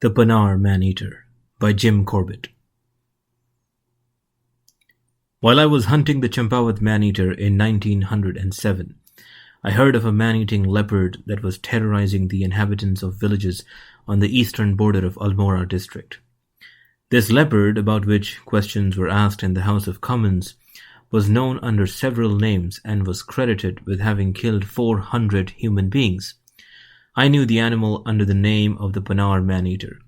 The Panar Man-Eater by Jim Corbett. While I was hunting the Champawat man-eater in 1907, I heard of a man-eating leopard that was terrorizing the inhabitants of villages on the eastern border of Almora district. This leopard, about which questions were asked in the House of Commons, was known under several names and was credited with having killed 400 human beings. I knew the animal under the name of the Panar Man-Eater,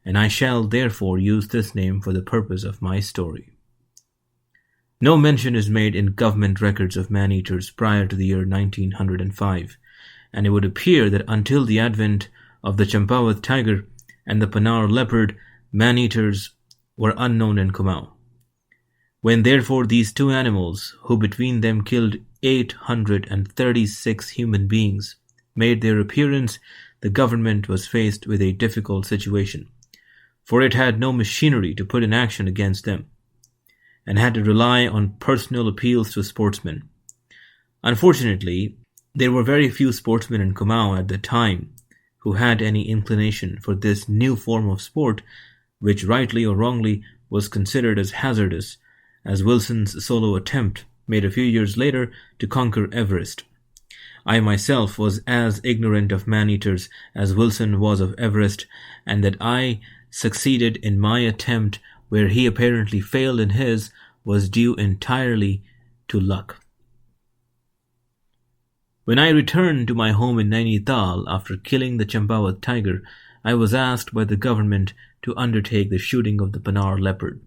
and I shall therefore use this name for the purpose of my story. No mention is made in government records of man-eaters prior to the year 1905, and it would appear that until the advent of the Champawat tiger and the Panar leopard, man-eaters were unknown in Kumaon. When therefore these two animals, who between them killed 836 human beings, made their appearance, the government was faced with a difficult situation, for it had no machinery to put in action against them, and had to rely on personal appeals to sportsmen. Unfortunately, there were very few sportsmen in Kumaon at the time who had any inclination for this new form of sport, which rightly or wrongly was considered as hazardous, as Wilson's solo attempt made a few years later to conquer Everest. I myself was as ignorant of man-eaters as Wilson was of Everest, and that I succeeded in my attempt where he apparently failed in his was due entirely to luck. When I returned to my home in Nainital after killing the Champawat tiger, I was asked by the government to undertake the shooting of the Panar leopard.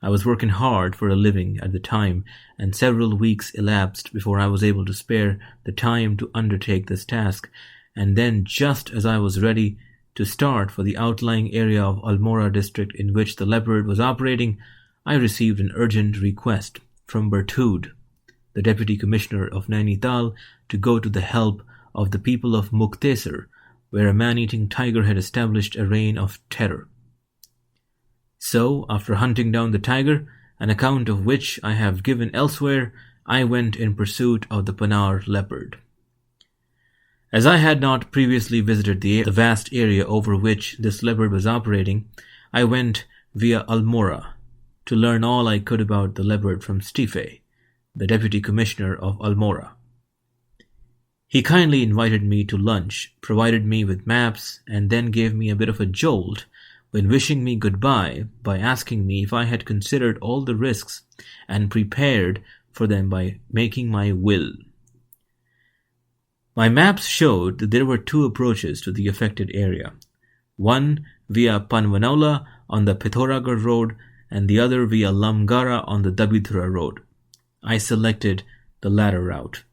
I was working hard for a living at the time, and several weeks elapsed before I was able to spare the time to undertake this task, and then just as I was ready to start for the outlying area of Almora district in which the leopard was operating, I received an urgent request from Berthoud, the Deputy Commissioner of Nainital, to go to the help of the people of Mukteser, where a man-eating tiger had established a reign of terror. So, after hunting down the tiger, an account of which I have given elsewhere, I went in pursuit of the Panar leopard. As I had not previously visited the vast area over which this leopard was operating, I went via Almora to learn all I could about the leopard from Stife, the Deputy Commissioner of Almora. He kindly invited me to lunch, provided me with maps, and then gave me a bit of a jolt when wishing me goodbye by asking me if I had considered all the risks and prepared for them by making my will. My maps showed that there were two approaches to the affected area, one via Panvanaula on the Pithoragar road and the other via Lamgara on the Dabithura road. I selected the latter route,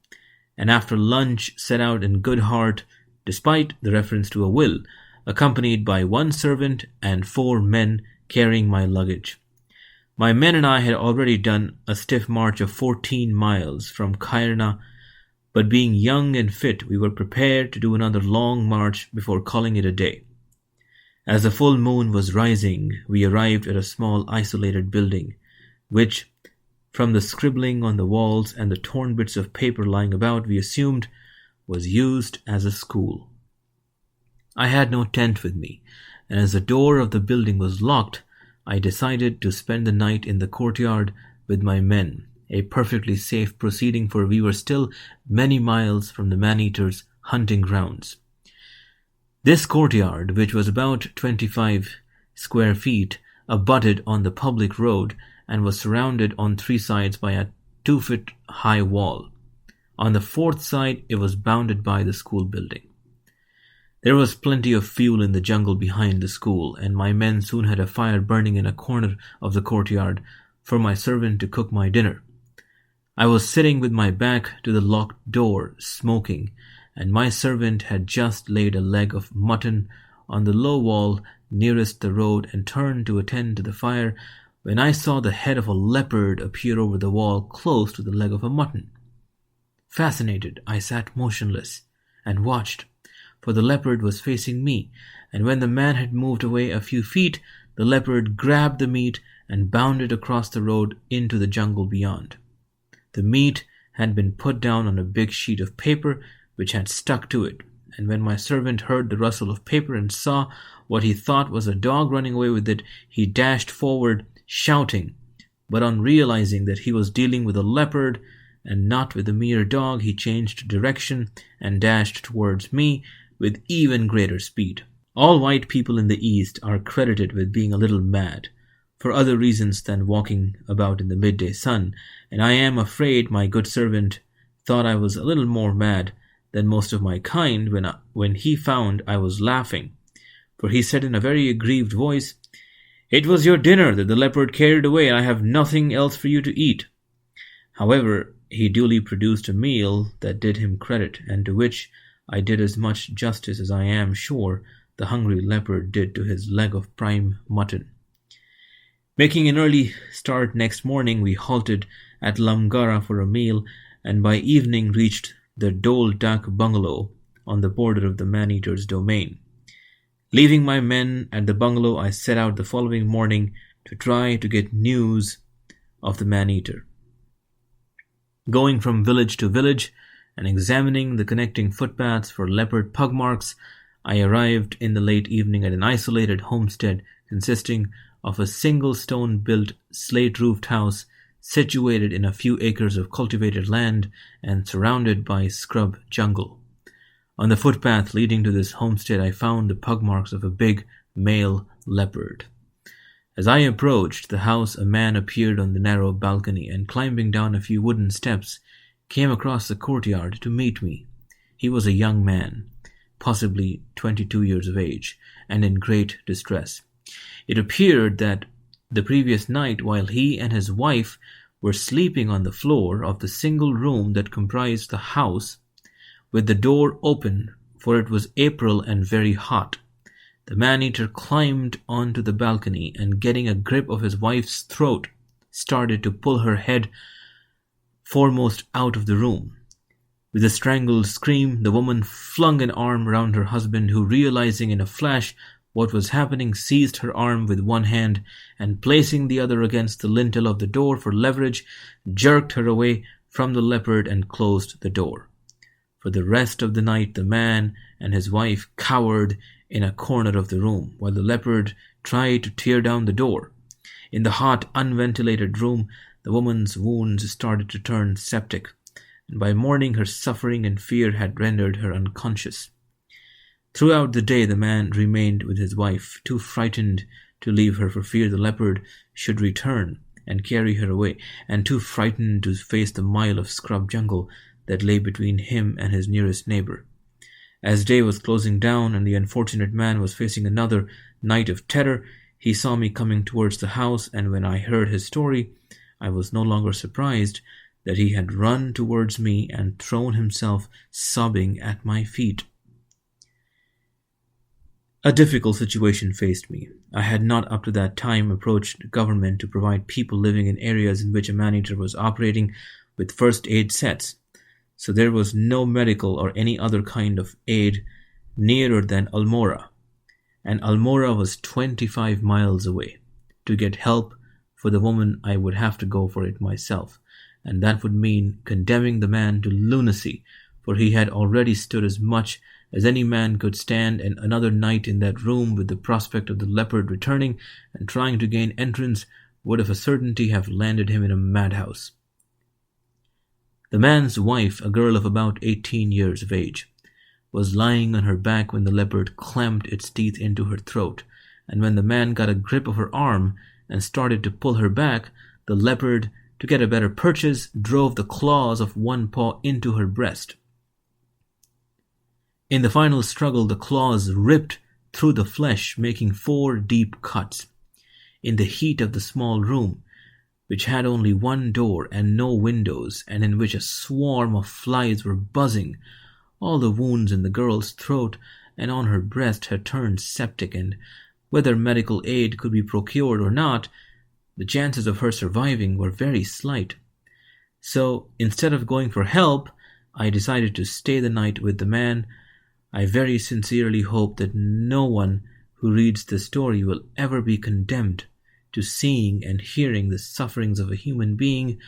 and after lunch set out in good heart, despite the reference to a will, accompanied by one servant and 4 men carrying my luggage. My men and I had already done a stiff march of 14 miles from Kairna, but being young and fit, we were prepared to do another long march before calling it a day. As the full moon was rising, we arrived at a small isolated building, which, from the scribbling on the walls and the torn bits of paper lying about, we assumed was used as a school. I had no tent with me, and as the door of the building was locked, I decided to spend the night in the courtyard with my men, a perfectly safe proceeding, for we were still many miles from the man-eaters' hunting grounds. This courtyard, which was about 25 square feet, abutted on the public road and was surrounded on 3 sides by a 2-foot-high wall. On the 4th side, it was bounded by the school building. There was plenty of fuel in the jungle behind the school, and my men soon had a fire burning in a corner of the courtyard for my servant to cook my dinner. I was sitting with my back to the locked door, smoking, and my servant had just laid a leg of mutton on the low wall nearest the road and turned to attend to the fire, when I saw the head of a leopard appear over the wall close to the leg of a mutton. Fascinated, I sat motionless and watched, for the leopard was facing me, and when the man had moved away a few feet, the leopard grabbed the meat and bounded across the road into the jungle beyond. The meat had been put down on a big sheet of paper which had stuck to it, and when my servant heard the rustle of paper and saw what he thought was a dog running away with it, he dashed forward, shouting. But on realizing that he was dealing with a leopard and not with a mere dog, he changed direction and dashed towards me with even greater speed. All white people in the East are credited with being a little mad, for other reasons than walking about in the midday sun, and I am afraid my good servant thought I was a little more mad than most of my kind when he found I was laughing, for he said in a very aggrieved voice, "It was your dinner that the leopard carried away, and I have nothing else for you to eat." However, he duly produced a meal that did him credit, and to which I did as much justice as I am sure the hungry leopard did to his leg of prime mutton. Making an early start next morning, we halted at Lamgara for a meal, and by evening reached the Dole Dak bungalow on the border of the man-eater's domain. Leaving my men at the bungalow, I set out the following morning to try to get news of the man-eater. Going from village to village and examining the connecting footpaths for leopard pug marks, I arrived in the late evening at an isolated homestead consisting of a single stone-built, slate-roofed house situated in a few acres of cultivated land and surrounded by scrub jungle. On the footpath leading to this homestead, I found the pug marks of a big male leopard. As I approached the house, a man appeared on the narrow balcony and, climbing down a few wooden steps, came across the courtyard to meet me. He was a young man, possibly 22 years of age, and in great distress. It appeared that the previous night, while he and his wife were sleeping on the floor of the single room that comprised the house, with the door open, for it was April and very hot, the man-eater climbed onto the balcony and, getting a grip of his wife's throat, started to pull her head foremost out of the room. With a strangled scream, the woman flung an arm around her husband, who, realizing in a flash what was happening, seized her arm with one hand and, placing the other against the lintel of the door for leverage, jerked her away from the leopard and closed the door. For the rest of the night, the man and his wife cowered in a corner of the room, while the leopard tried to tear down the door. In the hot, unventilated room, the woman's wounds started to turn septic, and by morning her suffering and fear had rendered her unconscious. Throughout the day, the man remained with his wife, too frightened to leave her for fear the leopard should return and carry her away, and too frightened to face the mile of scrub jungle that lay between him and his nearest neighbor. As day was closing down and the unfortunate man was facing another night of terror, he saw me coming towards the house, and when I heard his story, I was no longer surprised that he had run towards me and thrown himself sobbing at my feet. A difficult situation faced me. I had not up to that time approached government to provide people living in areas in which a man-eater was operating with first aid sets, so there was no medical or any other kind of aid nearer than Almora, and Almora was 25 miles away. To get help for the woman, I would have to go for it myself, and that would mean condemning the man to lunacy, for he had already stood as much as any man could stand, and another night in that room with the prospect of the leopard returning and trying to gain entrance would of a certainty have landed him in a madhouse. The man's wife, a girl of about 18 years of age, was lying on her back when the leopard clamped its teeth into her throat, and when the man got a grip of her arm and started to pull her back, the leopard, to get a better purchase, drove the claws of one paw into her breast. In the final struggle, the claws ripped through the flesh, making 4 deep cuts. In the heat of the small room, which had only one door and no windows, and in which a swarm of flies were buzzing, all the wounds in the girl's throat and on her breast had turned septic, and whether medical aid could be procured or not, the chances of her surviving were very slight. So, instead of going for help, I decided to stay the night with the man. I very sincerely hope that no one who reads this story will ever be condemned to seeing and hearing the sufferings of a human being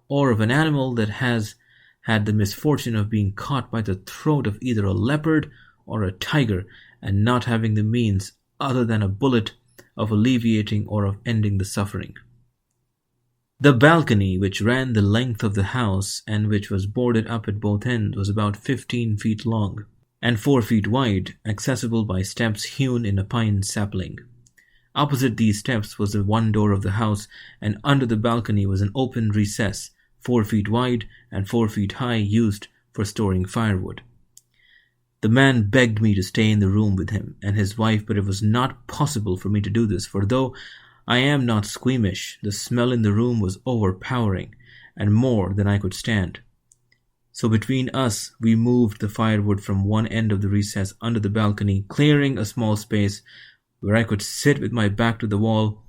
or of an animal that has had the misfortune of being caught by the throat of either a leopard or a tiger, and not having the means other than a bullet of alleviating or of ending the suffering. The balcony, which ran the length of the house and which was boarded up at both ends, was about 15 feet long and 4 feet wide, accessible by steps hewn in a pine sapling. Opposite these steps was the one door of the house, and under the balcony was an open recess, 4 feet wide and 4 feet high, used for storing firewood. The man begged me to stay in the room with him and his wife, but it was not possible for me to do this, for though I am not squeamish, the smell in the room was overpowering and more than I could stand. So between us, we moved the firewood from one end of the recess under the balcony, clearing a small space where I could sit with my back to the wall.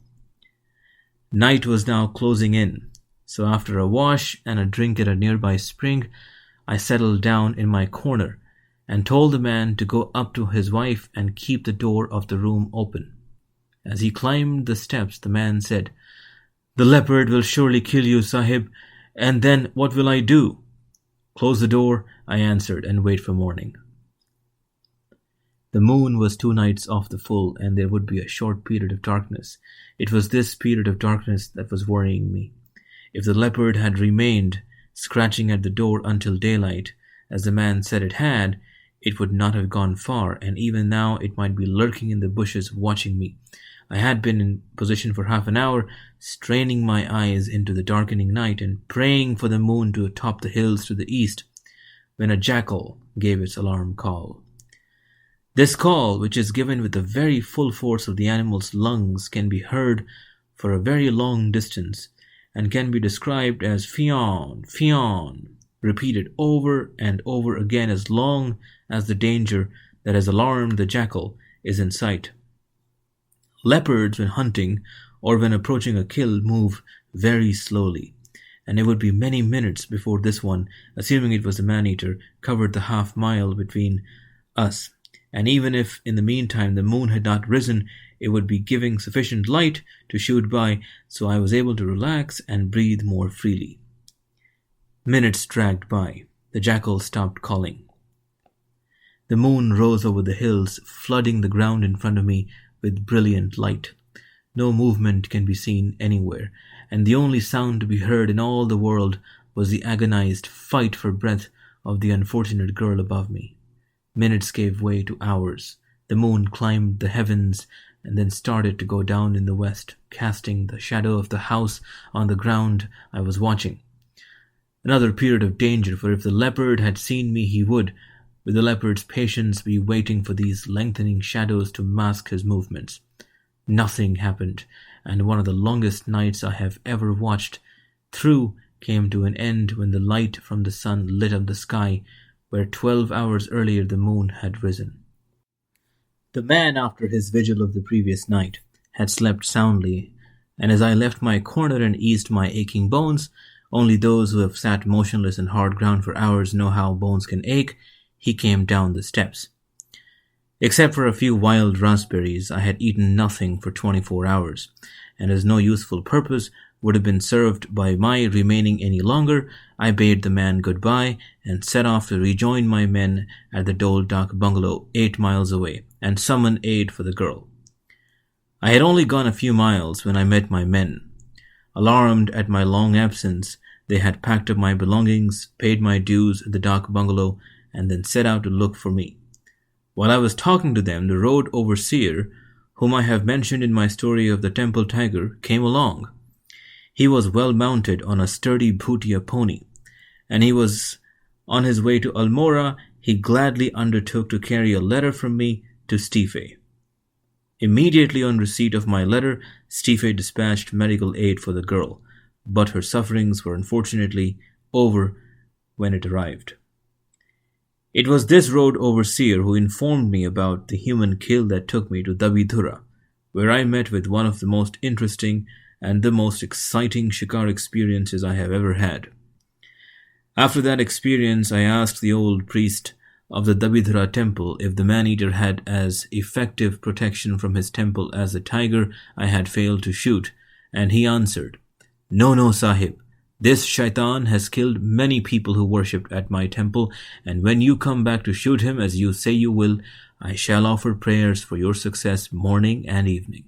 Night was now closing in, so after a wash and a drink at a nearby spring, I settled down in my corner and told the man to go up to his wife and keep the door of the room open. As he climbed the steps, the man said, "The leopard will surely kill you, Sahib, and then what will I do?" "Close the door," I answered, "and wait for morning." The moon was 2 nights off the full, and there would be a short period of darkness. It was this period of darkness that was worrying me. If the leopard had remained scratching at the door until daylight, as the man said it had, it would not have gone far, and even now it might be lurking in the bushes watching me. I had been in position for half an hour, straining my eyes into the darkening night and praying for the moon to top the hills to the east, when a jackal gave its alarm call. This call, which is given with the very full force of the animal's lungs, can be heard for a very long distance and can be described as "fion, fion," repeated over and over again as long as the danger that has alarmed the jackal is in sight. Leopards, when hunting or when approaching a kill, move very slowly, and it would be many minutes before this one, assuming it was a man-eater, covered the half-mile between us. And even if in the meantime the moon had not risen, it would be giving sufficient light to shoot by, so I was able to relax and breathe more freely. Minutes dragged by. The jackal stopped calling. The moon rose over the hills, flooding the ground in front of me with brilliant light. No movement can be seen anywhere, and the only sound to be heard in all the world was the agonized fight for breath of the unfortunate girl above me. Minutes gave way to hours. The moon climbed the heavens and then started to go down in the west, casting the shadow of the house on the ground I was watching. Another period of danger, for if the leopard had seen me, he would, with the leopard's patience, be waiting for these lengthening shadows to mask his movements. Nothing happened, and one of the longest nights I have ever watched through came to an end when the light from the sun lit up the sky, where 12 hours earlier the moon had risen. The man, after his vigil of the previous night, had slept soundly, and as I left my corner and eased my aching bones, only those who have sat motionless in hard ground for hours know how bones can ache, he came down the steps. Except for a few wild raspberries, I had eaten nothing for 24 hours, and as no useful purpose would have been served by my remaining any longer, I bade the man goodbye and set off to rejoin my men at the Dole Dak bungalow 8 miles away and summon aid for the girl. I had only gone a few miles when I met my men. Alarmed at my long absence, they had packed up my belongings, paid my dues at the Dak bungalow, and then set out to look for me. While I was talking to them, the road overseer, whom I have mentioned in my story of the temple tiger, came along. He was well mounted on a sturdy Bhutia pony, and he was on his way to Almora. He gladly undertook to carry a letter from me to Stife. Immediately on receipt of my letter, Stife dispatched medical aid for the girl, but her sufferings were unfortunately over when it arrived. It was this road overseer who informed me about the human kill that took me to Dabidhura, where I met with one of the most interesting and the most exciting shikar experiences I have ever had. After that experience, I asked the old priest of the Dabidhura temple if the man-eater had as effective protection from his temple as the tiger I had failed to shoot, and he answered, "No, no, Sahib, This shaitan has killed many people who worshipped at my temple, and when you come back to shoot him as you say you will, I shall offer prayers for your success morning and evening."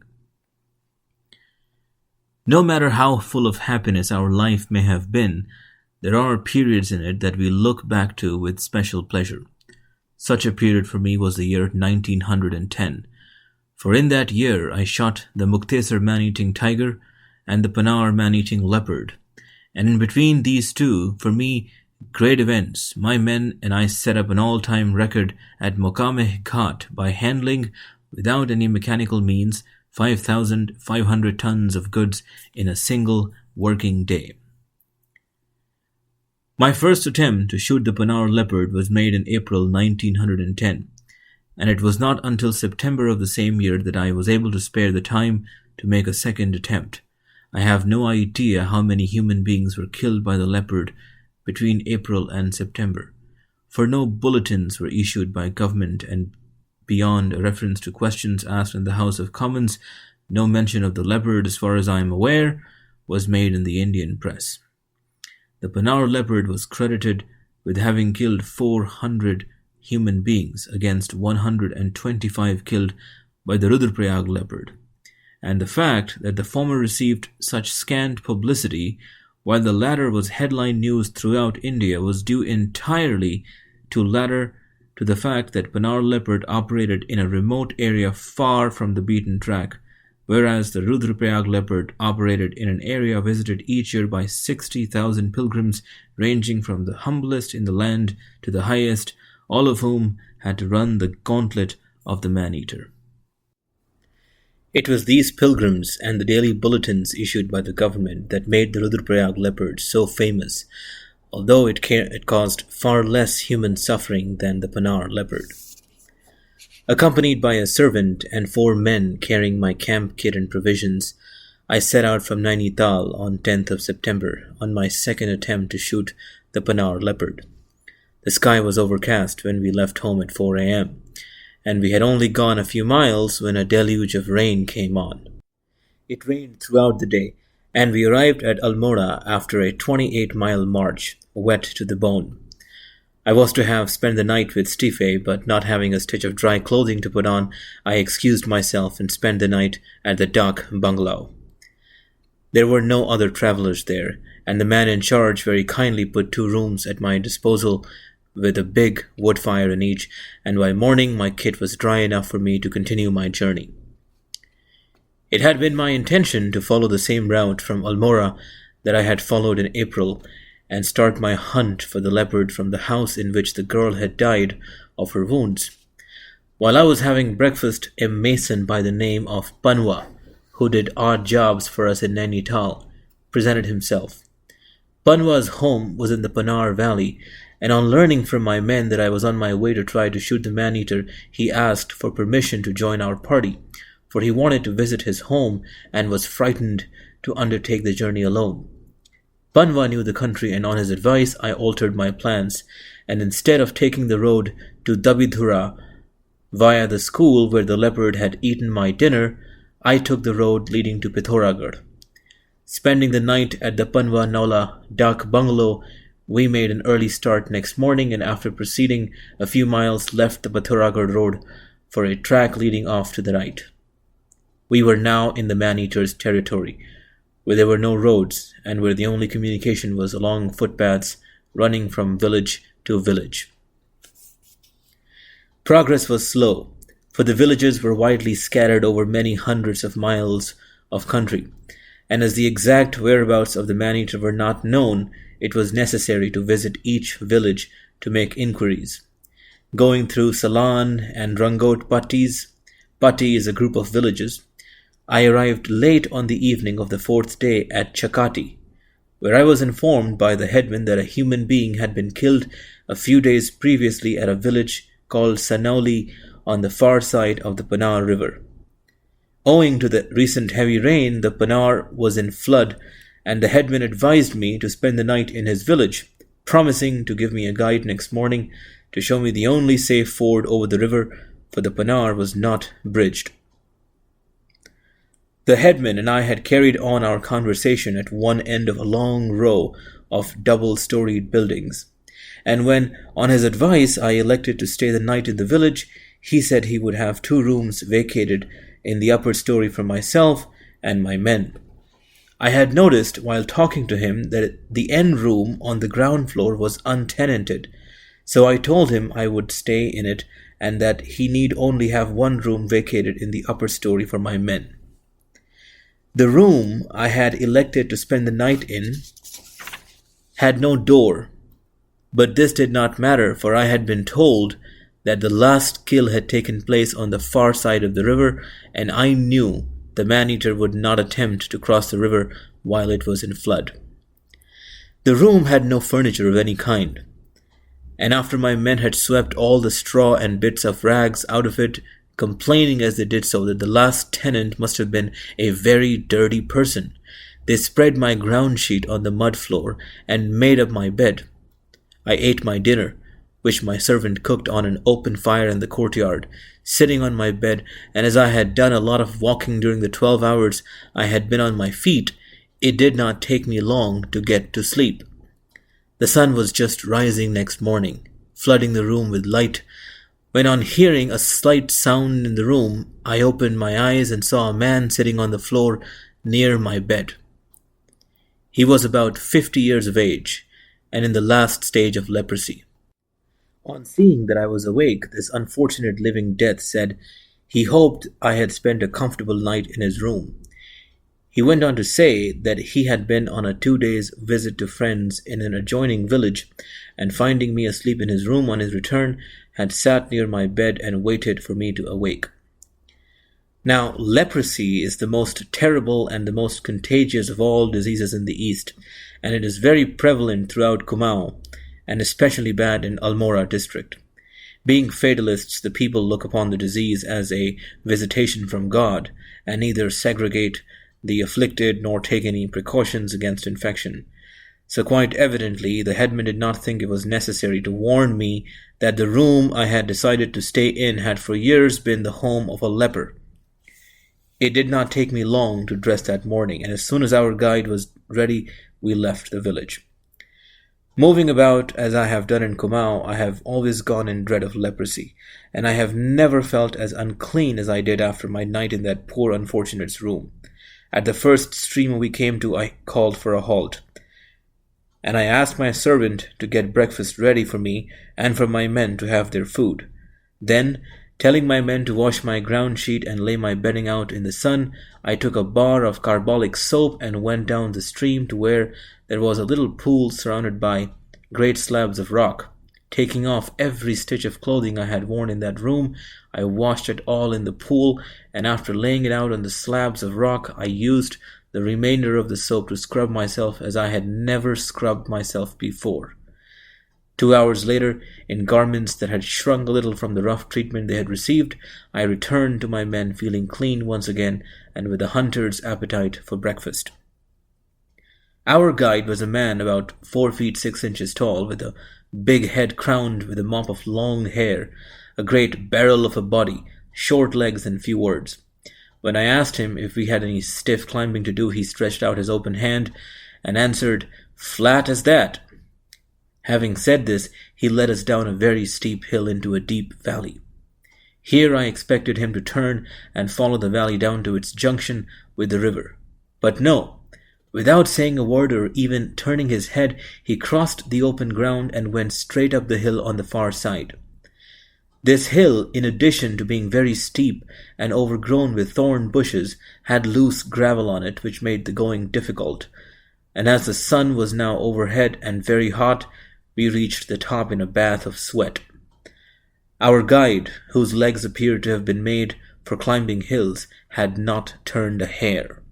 No matter how full of happiness our life may have been, there are periods in it that we look back to with special pleasure. Such a period for me was the year 1910, for in that year I shot the Muktesar man-eating tiger and the Panar man-eating leopard. And in between these two, for me, great events, my men and I set up an all-time record at Mokameh Ghat by handling, without any mechanical means, 5,500 tons of goods in a single working day. My first attempt to shoot the Panar leopard was made in April 1910, and it was not until September of the same year that I was able to spare the time to make a second attempt. I have no idea how many human beings were killed by the leopard between April and September, for no bulletins were issued by government, and beyond a reference to questions asked in the House of Commons, no mention of the leopard, as far as I am aware, was made in the Indian press. The Panar leopard was credited with having killed 400 human beings against 125 killed by the Rudraprayag leopard, and the fact that the former received such scant publicity while the latter was headline news throughout India was due entirely to the fact that Panar leopard operated in a remote area far from the beaten track, whereas the Rudraprayag leopard operated in an area visited each year by 60,000 pilgrims ranging from the humblest in the land to the highest, all of whom had to run the gauntlet of the man-eater. It was these pilgrims and the daily bulletins issued by the government that made the Rudraprayag leopard so famous, although it caused far less human suffering than the Panar leopard. Accompanied by a servant and 4 men carrying my camp kit and provisions, I set out from Nainital on 10th of September on my second attempt to shoot the Panar leopard. The sky was overcast when we left home at 4 a.m., and we had only gone a few miles when a deluge of rain came on. It rained throughout the day, and we arrived at Almora after a 28-mile march, wet to the bone. I was to have spent the night with Stife, but not having a stitch of dry clothing to put on, I excused myself and spent the night at the Dak bungalow. There were no other travelers there, and the man in charge very kindly put 2 rooms at my disposal with a big wood fire in each, and by morning my kit was dry enough for me to continue my journey. It had been my intention to follow the same route from Almora that I had followed in April, and start my hunt for the leopard from the house in which the girl had died of her wounds. While I was having breakfast, a mason by the name of Panwa, who did odd jobs for us in Nainital, presented himself. Panwa's home was in the Panar Valley, and on learning from my men that I was on my way to try to shoot the man-eater, he asked for permission to join our party, for he wanted to visit his home and was frightened to undertake the journey alone. Panwa knew the country, and on his advice I altered my plans, and instead of taking the road to Dabidhura via the school where the leopard had eaten my dinner, I took the road leading to Pithoragarh. Spending the night at the Panwa Naula Dak bungalow, we made an early start next morning, and after proceeding a few miles left the Pithoragarh road for a track leading off to the right. We were now in the man-eater's territory, where there were no roads, and where the only communication was along footpaths running from village to village. Progress was slow, for the villages were widely scattered over many hundreds of miles of country, and as the exact whereabouts of the man-eater were not known, it was necessary to visit each village to make inquiries. Going through Salan and Rangot Pattis, Patti is a group of villages, I arrived late on the evening of the 4th day at Chakati, where I was informed by the headman that a human being had been killed a few days previously at a village called Sanaoli on the far side of the Panar River. Owing to the recent heavy rain, the Panar was in flood, and the headman advised me to spend the night in his village, promising to give me a guide next morning to show me the only safe ford over the river, for the Panar was not bridged. The headman and I had carried on our conversation at one end of a long row of double-storied buildings, and when, on his advice, I elected to stay the night in the village, he said he would have 2 rooms vacated in the upper story for myself and my men. I had noticed while talking to him that the end room on the ground floor was untenanted, so I told him I would stay in it and that he need only have 1 room vacated in the upper story for my men. The room I had elected to spend the night in had no door, but this did not matter, for I had been told that the last kill had taken place on the far side of the river, and I knew the man-eater would not attempt to cross the river while it was in flood. The room had no furniture of any kind, and after my men had swept all the straw and bits of rags out of it, complaining as they did so that the last tenant must have been a very dirty person, they spread my ground sheet on the mud floor and made up my bed. I ate my dinner, which my servant cooked on an open fire in the courtyard, sitting on my bed, and as I had done a lot of walking during the 12 hours I had been on my feet, it did not take me long to get to sleep. The sun was just rising next morning, flooding the room with light, when on hearing a slight sound in the room, I opened my eyes and saw a man sitting on the floor near my bed. He was about 50 years of age, and in the last stage of leprosy. On seeing that I was awake, this unfortunate living death said he hoped I had spent a comfortable night in his room. He went on to say that he had been on a 2 days visit to friends in an adjoining village, and finding me asleep in his room on his return, had sat near my bed and waited for me to awake. Now, leprosy is the most terrible and the most contagious of all diseases in the East, and it is very prevalent throughout Cumao, and especially bad in Almora district. Being fatalists, the people look upon the disease as a visitation from God, and neither segregate the afflicted nor take any precautions against infection. So quite evidently, the headman did not think it was necessary to warn me that the room I had decided to stay in had for years been the home of a leper. It did not take me long to dress that morning, and as soon as our guide was ready, we left the village. Moving about as I have done in Cumao, I have always gone in dread of leprosy, and I have never felt as unclean as I did after my night in that poor unfortunate's room. At the first stream we came to, I called for a halt, and I asked my servant to get breakfast ready for me and for my men to have their food. Then, telling my men to wash my ground sheet and lay my bedding out in the sun, I took a bar of carbolic soap and went down the stream to where there was a little pool surrounded by great slabs of rock. Taking off every stitch of clothing I had worn in that room, I washed it all in the pool, and after laying it out on the slabs of rock, I used the remainder of the soap to scrub myself as I had never scrubbed myself before. 2 hours later, in garments that had shrunk a little from the rough treatment they had received, I returned to my men feeling clean once again and with a hunter's appetite for breakfast. Our guide was a man about 4 feet 6 inches tall, with a big head crowned with a mop of long hair, a great barrel of a body, short legs, and few words. When I asked him if we had any stiff climbing to do, he stretched out his open hand and answered, "Flat as that." Having said this, he led us down a very steep hill into a deep valley. Here I expected him to turn and follow the valley down to its junction with the river. But no. Without saying a word or even turning his head, he crossed the open ground and went straight up the hill on the far side. This hill, in addition to being very steep and overgrown with thorn bushes, had loose gravel on it, which made the going difficult. And as the sun was now overhead and very hot, we reached the top in a bath of sweat. Our guide, whose legs appeared to have been made for climbing hills, had not turned a hair.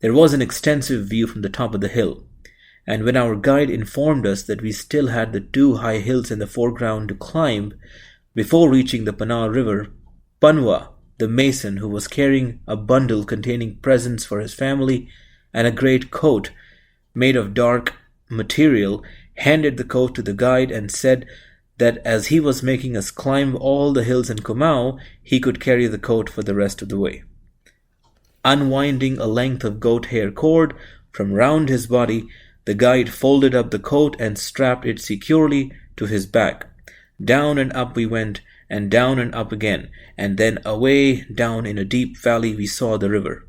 There was an extensive view from the top of the hill, and when our guide informed us that we still had the 2 high hills in the foreground to climb before reaching the Panar River, Panwa, the mason who was carrying a bundle containing presents for his family and a great coat made of dark material, handed the coat to the guide and said that as he was making us climb all the hills in Cumao, he could carry the coat for the rest of the way. Unwinding a length of goat hair cord from round his body, the guide folded up the coat and strapped it securely to his back. Down and up we went, and down and up again, and then away down in a deep valley we saw the river.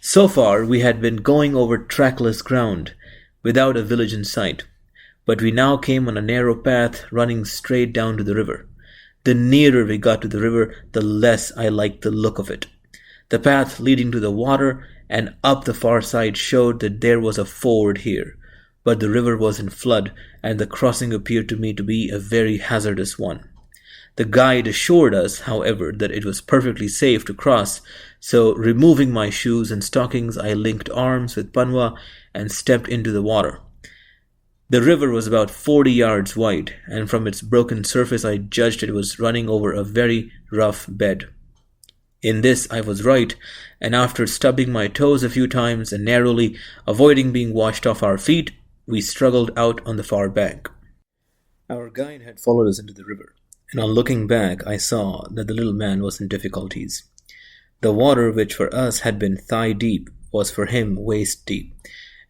So far we had been going over trackless ground, without a village in sight, but we now came on a narrow path running straight down to the river. The nearer we got to the river, the less I liked the look of it. The path leading to the water and up the far side showed that there was a ford here, but the river was in flood, and the crossing appeared to me to be a very hazardous one. The guide assured us, however, that it was perfectly safe to cross, so removing my shoes and stockings, I linked arms with Panwa and stepped into the water. The river was about 40 yards wide, and from its broken surface I judged it was running over a very rough bed. In this I was right, and after stubbing my toes a few times and narrowly avoiding being washed off our feet, we struggled out on the far bank. Our guide had followed us into the river, and on looking back I saw that the little man was in difficulties. The water, which for us had been thigh-deep, was for him waist-deep,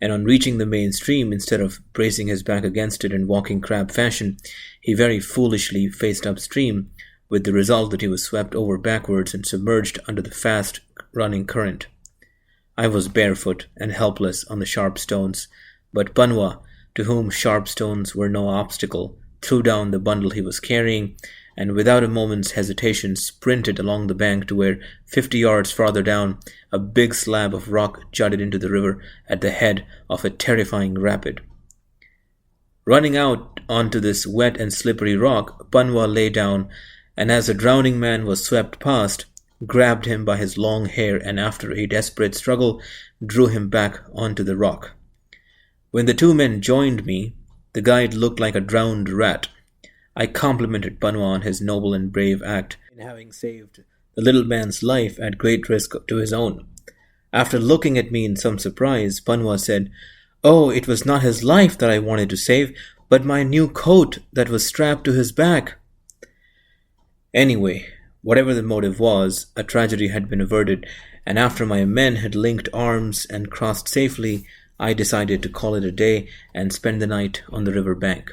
and on reaching the main stream, instead of bracing his back against it and walking crab fashion, he very foolishly faced upstream, with the result that he was swept over backwards and submerged under the fast-running current. I was barefoot and helpless on the sharp stones, but Panwa, to whom sharp stones were no obstacle, threw down the bundle he was carrying, and without a moment's hesitation sprinted along the bank to where, 50 yards farther down, a big slab of rock jutted into the river at the head of a terrifying rapid. Running out onto this wet and slippery rock, Panwa lay down, and as the drowning man was swept past, grabbed him by his long hair and after a desperate struggle, drew him back onto the rock. When the two men joined me, the guide looked like a drowned rat. I complimented Panwa on his noble and brave act in having saved the little man's life at great risk to his own. After looking at me in some surprise, Panwa said, "Oh, it was not his life that I wanted to save, but my new coat that was strapped to his back." Anyway, whatever the motive was, a tragedy had been averted, and after my men had linked arms and crossed safely, I decided to call it a day and spend the night on the river bank.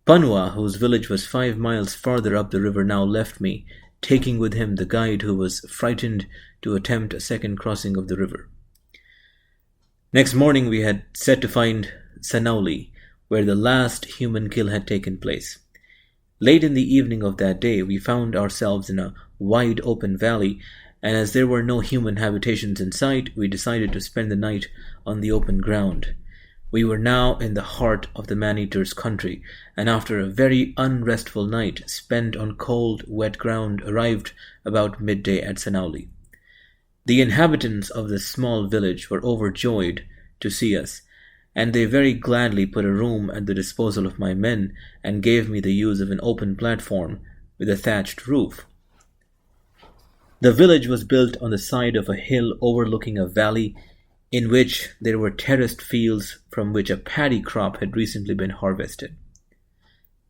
Panwa, whose village was 5 miles farther up the river, now left me, taking with him the guide who was frightened to attempt a second crossing of the river. Next morning we had set to find Sanaoli, where the last human kill had taken place. Late in the evening of that day, we found ourselves in a wide open valley, and as there were no human habitations in sight, we decided to spend the night on the open ground. We were now in the heart of the man-eater's country, and after a very unrestful night spent on cold, wet ground, arrived about midday at Sanaoli. The inhabitants of this small village were overjoyed to see us, and they very gladly put a room at the disposal of my men and gave me the use of an open platform with a thatched roof. The village was built on the side of a hill overlooking a valley in which there were terraced fields from which a paddy crop had recently been harvested.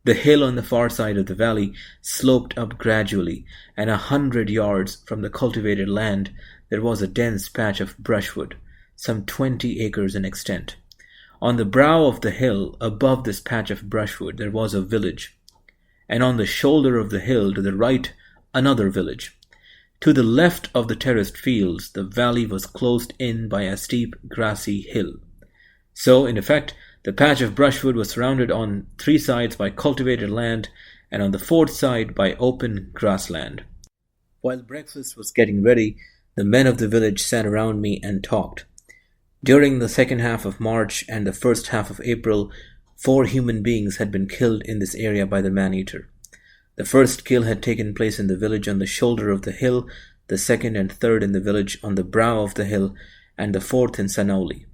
The hill on the far side of the valley sloped up gradually, and 100 yards from the cultivated land there was a dense patch of brushwood, some 20 acres in extent. On the brow of the hill, above this patch of brushwood, there was a village, and on the shoulder of the hill to the right, another village. To the left of the terraced fields, the valley was closed in by a steep, grassy hill. So, in effect, the patch of brushwood was surrounded on 3 sides by cultivated land, and on the 4th side by open grassland. While breakfast was getting ready, the men of the village sat around me and talked. During the second half of March and the first half of April, 4 human beings had been killed in this area by the man-eater. The first kill had taken place in the village on the shoulder of the hill, the second and third in the village on the brow of the hill, and the 4th in Sanaoli.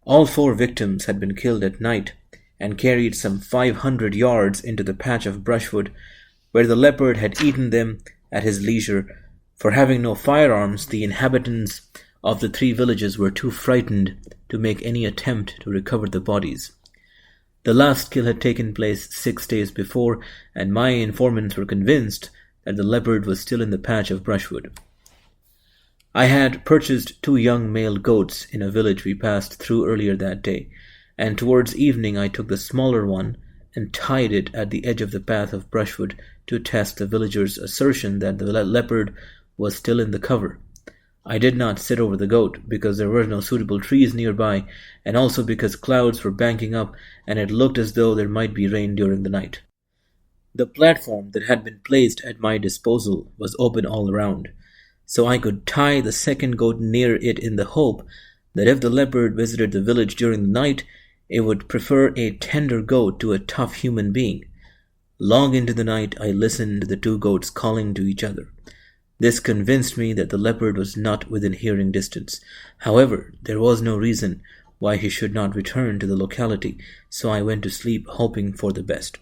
All 4 victims had been killed at night and carried some 500 yards into the patch of brushwood, where the leopard had eaten them at his leisure. For having no firearms, the inhabitants of the 3 villages were too frightened to make any attempt to recover the bodies. The last kill had taken place 6 days before, and my informants were convinced that the leopard was still in the patch of brushwood. I had purchased 2 young male goats in a village we passed through earlier that day, and towards evening I took the smaller one and tied it at the edge of the path of brushwood to test the villagers' assertion that the leopard was still in the cover. I did not sit over the goat because there were no suitable trees nearby, and also because clouds were banking up and it looked as though there might be rain during the night. The platform that had been placed at my disposal was open all around, so I could tie the second goat near it in the hope that if the leopard visited the village during the night, it would prefer a tender goat to a tough human being. Long into the night I listened to the 2 goats calling to each other. This convinced me that the leopard was not within hearing distance. However, there was no reason why he should not return to the locality, so I went to sleep hoping for the best.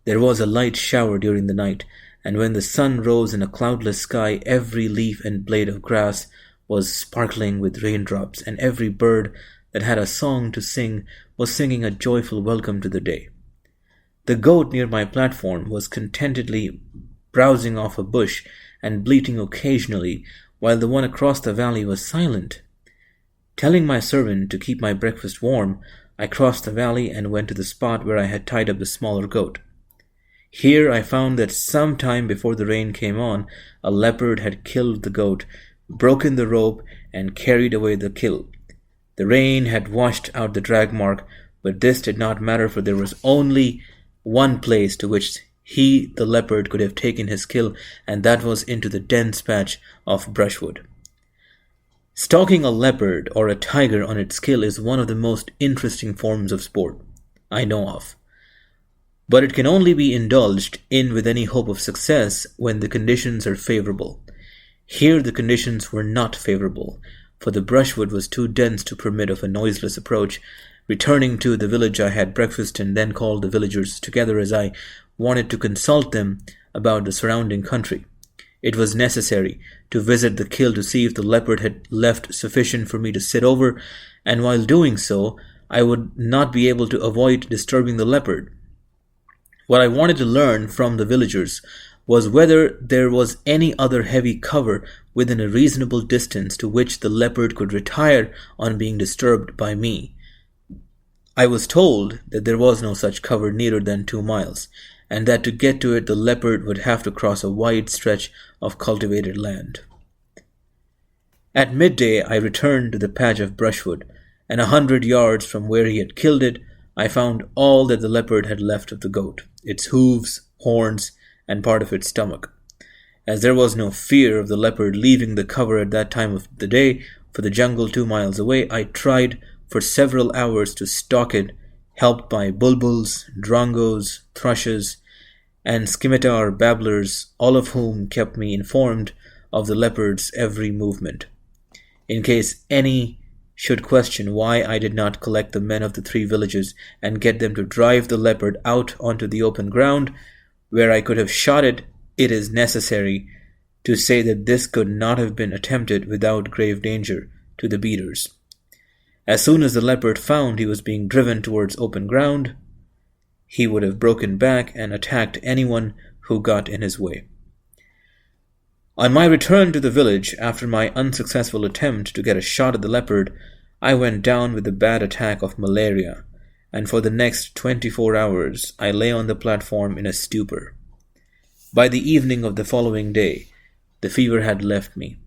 There was a light shower during the night, and when the sun rose in a cloudless sky, every leaf and blade of grass was sparkling with raindrops, and every bird that had a song to sing was singing a joyful welcome to the day. The goat near my platform was contentedly browsing off a bush and bleating occasionally, while the one across the valley was silent. Telling my servant to keep my breakfast warm, I crossed the valley and went to the spot where I had tied up the smaller goat. Here I found that some time before the rain came on, a leopard had killed the goat, broken the rope, and carried away the kill. The rain had washed out the drag mark, but this did not matter, for there was only one place to which he, the leopard, could have taken his kill, and that was into the dense patch of brushwood. Stalking a leopard or a tiger on its kill is one of the most interesting forms of sport I know of. But it can only be indulged in with any hope of success when the conditions are favorable. Here the conditions were not favorable, for the brushwood was too dense to permit of a noiseless approach. Returning to the village, I had breakfast and then called the villagers together, as I wanted to consult them about the surrounding country. It was necessary to visit the kill to see if the leopard had left sufficient for me to sit over, and while doing so, I would not be able to avoid disturbing the leopard. What I wanted to learn from the villagers was whether there was any other heavy cover within a reasonable distance to which the leopard could retire on being disturbed by me. I was told that there was no such cover nearer than 2 miles, and that to get to it the leopard would have to cross a wide stretch of cultivated land. At midday I returned to the patch of brushwood, and 100 yards from where he had killed it, I found all that the leopard had left of the goat, its hooves, horns, and part of its stomach. As there was no fear of the leopard leaving the cover at that time of the day for the jungle 2 miles away, I tried for several hours to stalk it, helped by bulbuls, drongos, thrushes, and scimitar babblers, all of whom kept me informed of the leopard's every movement. In case any should question why I did not collect the men of the 3 villages and get them to drive the leopard out onto the open ground where I could have shot it, it is necessary to say that this could not have been attempted without grave danger to the beaters. As soon as the leopard found he was being driven towards open ground, he would have broken back and attacked anyone who got in his way. On my return to the village, after my unsuccessful attempt to get a shot at the leopard, I went down with a bad attack of malaria, and for the next 24 hours I lay on the platform in a stupor. By the evening of the following day, the fever had left me,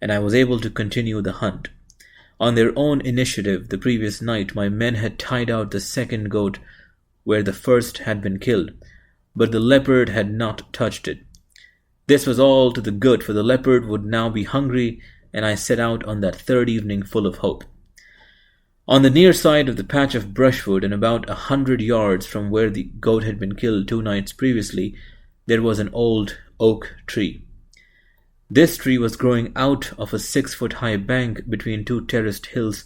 and I was able to continue the hunt. On their own initiative, the previous night my men had tied out the second goat where the first had been killed, but the leopard had not touched it. This was all to the good, for the leopard would now be hungry, and I set out on that 3rd evening full of hope. On the near side of the patch of brushwood, and about 100 yards from where the goat had been killed 2 nights previously, there was an old oak tree. This tree was growing out of a 6-foot-high bank between 2 terraced hills,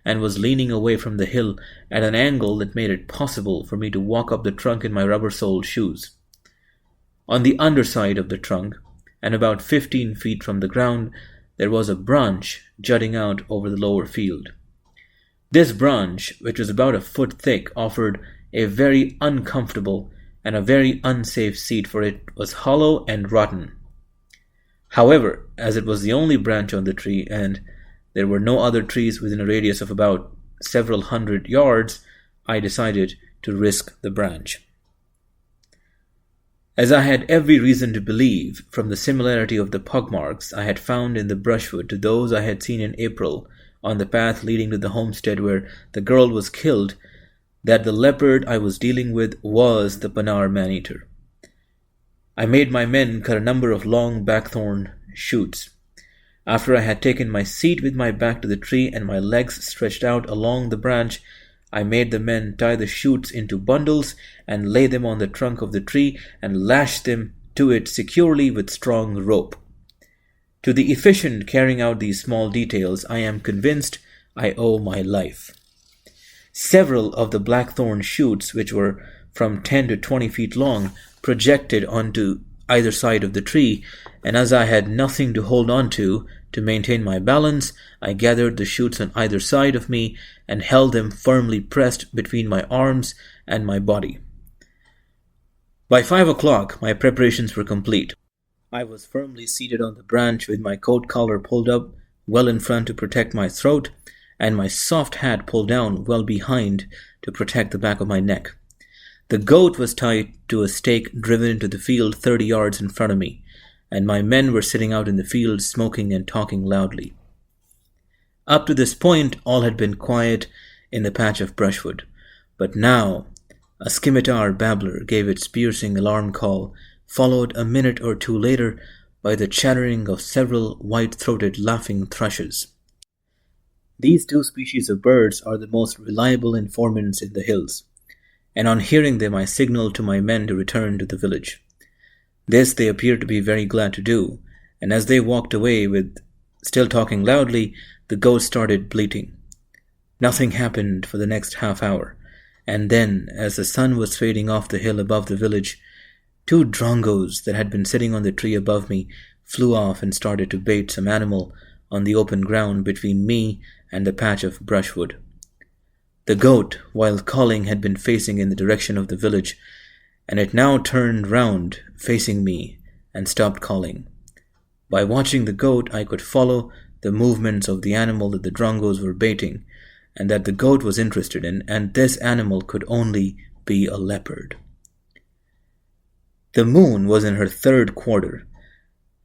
and was leaning away from the hill at an angle that made it possible for me to walk up the trunk in my rubber-soled shoes. On the underside of the trunk, and about 15 feet from the ground, there was a branch jutting out over the lower field. This branch, which was about a foot thick, offered a very uncomfortable and a very unsafe seat, for it was hollow and rotten. However, as it was the only branch on the tree and there were no other trees within a radius of about several hundred yards, I decided to risk the branch. As I had every reason to believe, from the similarity of the pug marks I had found in the brushwood to those I had seen in April on the path leading to the homestead where the girl was killed, that the leopard I was dealing with was the Panar man-eater. I made my men cut a number of long blackthorn shoots. After I had taken my seat with my back to the tree and my legs stretched out along the branch, I made the men tie the shoots into bundles and lay them on the trunk of the tree and lash them to it securely with strong rope. To the efficient carrying out these small details, I am convinced I owe my life. Several of the blackthorn shoots, which were from 10 to 20 feet long, projected onto either side of the tree, and as I had nothing to hold on to maintain my balance, I gathered the shoots on either side of me and held them firmly pressed between my arms and my body. By 5 o'clock, my preparations were complete. I was firmly seated on the branch with my coat collar pulled up well in front to protect my throat, and my soft hat pulled down well behind to protect the back of my neck. The goat was tied to a stake driven into the field 30 yards in front of me, and my men were sitting out in the field smoking and talking loudly. Up to this point, all had been quiet in the patch of brushwood, but now a scimitar babbler gave its piercing alarm call, followed a minute or two later by the chattering of several white-throated laughing thrushes. These two species of birds are the most reliable informants in the hills, and on hearing them I signaled to my men to return to the village. This they appeared to be very glad to do, and as they walked away with still talking loudly, the goat started bleating. Nothing happened for the next half hour, and then, as the sun was fading off the hill above the village, 2 drongos that had been sitting on the tree above me flew off and started to bait some animal on the open ground between me and the patch of brushwood. The goat, while calling, had been facing in the direction of the village, and it now turned round, facing me, and stopped calling. By watching the goat, I could follow the movements of the animal that the drongos were baiting, and that the goat was interested in, and this animal could only be a leopard. The moon was in her 3rd quarter,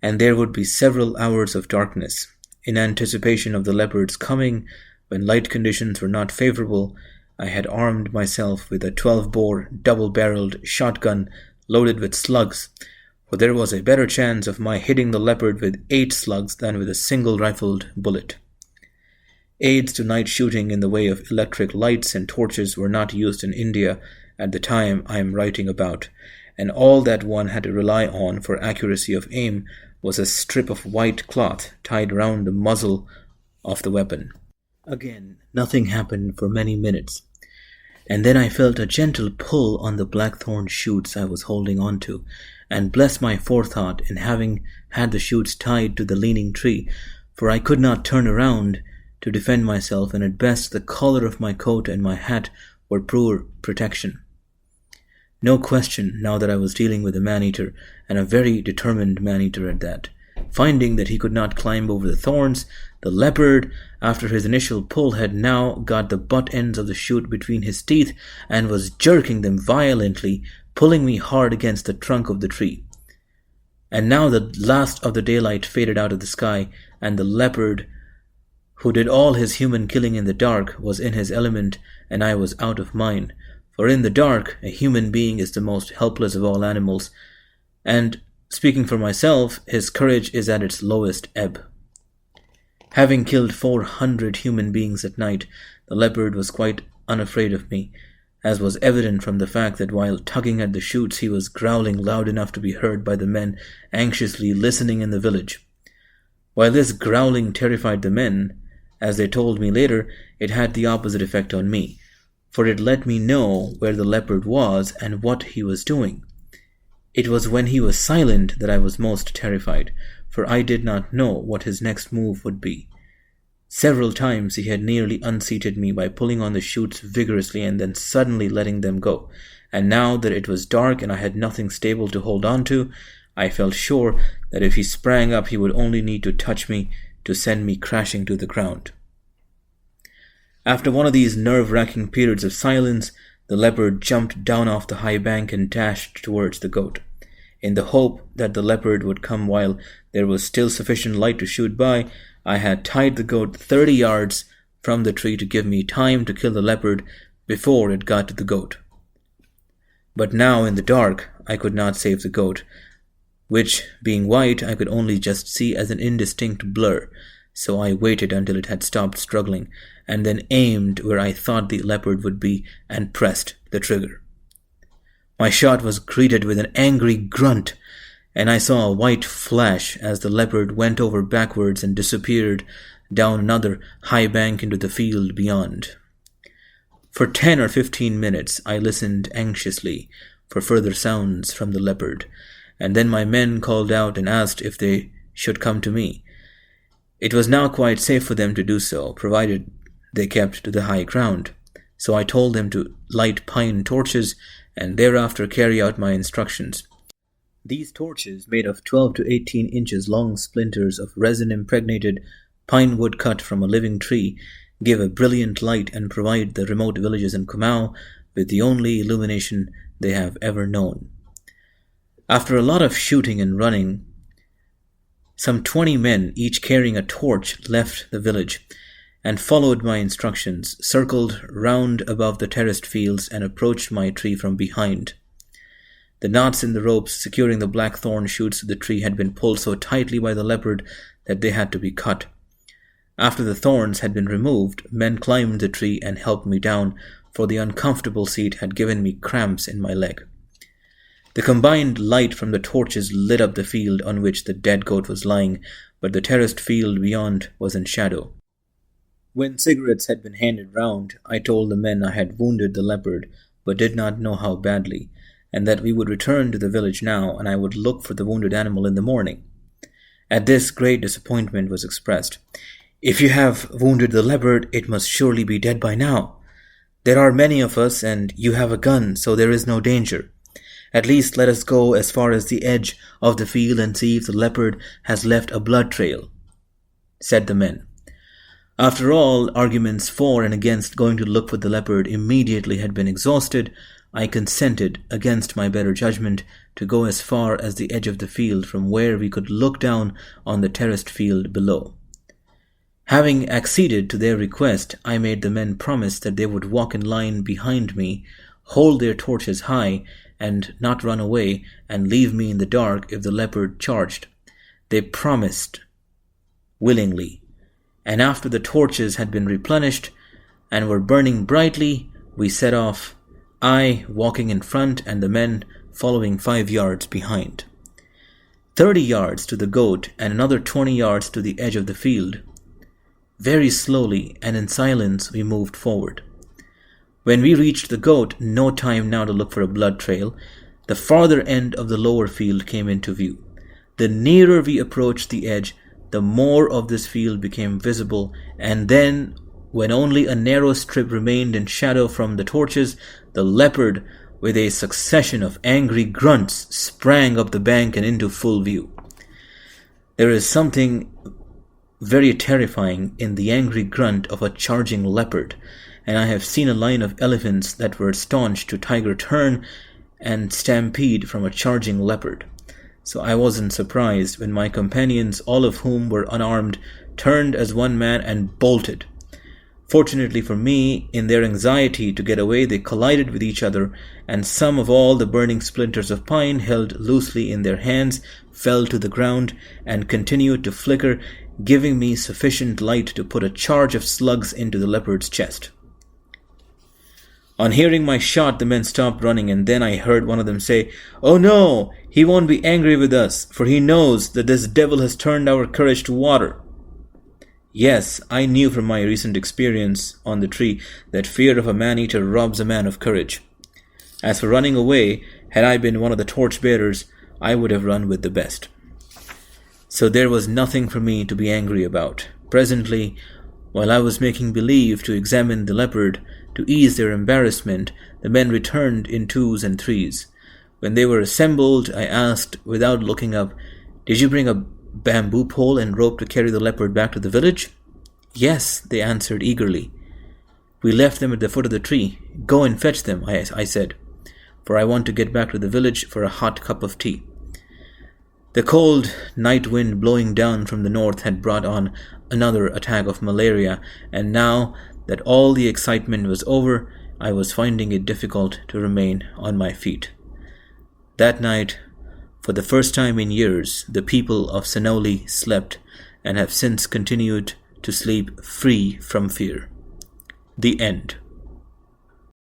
and there would be several hours of darkness. In anticipation of the leopard's coming, when light conditions were not favorable, I had armed myself with a 12-bore, double-barreled shotgun loaded with slugs, for there was a better chance of my hitting the leopard with 8 slugs than with a single rifled bullet. Aids to night shooting in the way of electric lights and torches were not used in India at the time I am writing about, and all that one had to rely on for accuracy of aim was a strip of white cloth tied round the muzzle of the weapon. Again, nothing happened for many minutes, and then I felt a gentle pull on the blackthorn shoots I was holding on to, and bless my forethought in having had the shoots tied to the leaning tree, for I could not turn around to defend myself, and at best the collar of my coat and my hat were poor protection. No question, now that I was dealing with a man-eater, and a very determined man-eater at that. Finding that he could not climb over the thorns, the leopard, after his initial pull, had now got the butt ends of the shoot between his teeth and was jerking them violently, pulling me hard against the trunk of the tree. And now the last of the daylight faded out of the sky, and the leopard, who did all his human killing in the dark, was in his element, and I was out of mine. For in the dark, a human being is the most helpless of all animals, and, speaking for myself, his courage is at its lowest ebb. Having killed 400 human beings at night, the leopard was quite unafraid of me, as was evident from the fact that while tugging at the shoots he was growling loud enough to be heard by the men anxiously listening in the village. While this growling terrified the men, as they told me later, it had the opposite effect on me, for it let me know where the leopard was and what he was doing. It was when he was silent that I was most terrified, for I did not know what his next move would be. Several times he had nearly unseated me by pulling on the shoots vigorously and then suddenly letting them go, and now that it was dark and I had nothing stable to hold on to, I felt sure that if he sprang up, he would only need to touch me to send me crashing to the ground. After one of these nerve-wracking periods of silence, the leopard jumped down off the high bank and dashed towards the goat. In the hope that the leopard would come while there was still sufficient light to shoot by, I had tied the goat 30 yards from the tree to give me time to kill the leopard before it got to the goat. But now, in the dark, I could not save the goat, which, being white, I could only just see as an indistinct blur, so I waited until it had stopped struggling, and then aimed where I thought the leopard would be and pressed the trigger. My shot was greeted with an angry grunt, and I saw a white flash as the leopard went over backwards and disappeared down another high bank into the field beyond. For 10 or 15 minutes I listened anxiously for further sounds from the leopard, and then my men called out and asked if they should come to me. It was now quite safe for them to do so, provided they kept to the high ground, so I told them to light pine torches and thereafter carry out my instructions. These torches, made of 12 to 18 inches long splinters of resin-impregnated pine wood cut from a living tree, give a brilliant light and provide the remote villages in Kumau with the only illumination they have ever known. After a lot of shooting and running, some 20 men, each carrying a torch, left the village and followed my instructions, circled round above the terraced fields, and approached my tree from behind. The knots in the ropes securing the blackthorn shoots to the tree had been pulled so tightly by the leopard that they had to be cut. After the thorns had been removed, men climbed the tree and helped me down, for the uncomfortable seat had given me cramps in my leg. The combined light from the torches lit up the field on which the dead goat was lying, but the terraced field beyond was in shadow. When cigarettes had been handed round, I told the men I had wounded the leopard, but did not know how badly, and that we would return to the village now, and I would look for the wounded animal in the morning. At this, great disappointment was expressed. "If you have wounded the leopard, it must surely be dead by now. There are many of us, and you have a gun, so there is no danger. At least let us go as far as the edge of the field and see if the leopard has left a blood trail," said the men. After all arguments for and against going to look for the leopard immediately had been exhausted, I consented, against my better judgment, to go as far as the edge of the field from where we could look down on the terraced field below. Having acceded to their request, I made the men promise that they would walk in line behind me, hold their torches high, and not run away and leave me in the dark if the leopard charged. They promised willingly, and after the torches had been replenished and were burning brightly, we set off, I walking in front and the men following 5 yards behind. 30 yards to the goat and another 20 yards to the edge of the field. Very slowly and in silence we moved forward. When we reached the goat, no time now to look for a blood trail, the farther end of the lower field came into view. The nearer we approached the edge, the more of this field became visible, and then, when only a narrow strip remained in shadow from the torches, the leopard, with a succession of angry grunts, sprang up the bank and into full view. There is something very terrifying in the angry grunt of a charging leopard, and I have seen a line of elephants that were staunch to tiger turn and stampede from a charging leopard. So I wasn't surprised when my companions, all of whom were unarmed, turned as one man and bolted. Fortunately for me, in their anxiety to get away, they collided with each other, and some of all the burning splinters of pine held loosely in their hands fell to the ground and continued to flicker, giving me sufficient light to put a charge of slugs into the leopard's chest. On hearing my shot, the men stopped running, and then I heard one of them say, "Oh no, he won't be angry with us, for he knows that this devil has turned our courage to water." Yes, I knew from my recent experience on the tree that fear of a man-eater robs a man of courage. As for running away, had I been one of the torch-bearers, I would have run with the best. So there was nothing for me to be angry about. Presently, while I was making believe to examine the leopard, to ease their embarrassment, the men returned in 2s and 3s. When they were assembled, I asked, without looking up, "Did you bring a bamboo pole and rope to carry the leopard back to the village?" "Yes," they answered eagerly. "We left them at the foot of the tree. Go and fetch them," I said, "for I want to get back to the village for a hot cup of tea." The cold night wind blowing down from the north had brought on another attack of malaria, and now that all the excitement was over, I was finding it difficult to remain on my feet. That night, for the first time in years, the people of Sanaoli slept and have since continued to sleep free from fear. The end.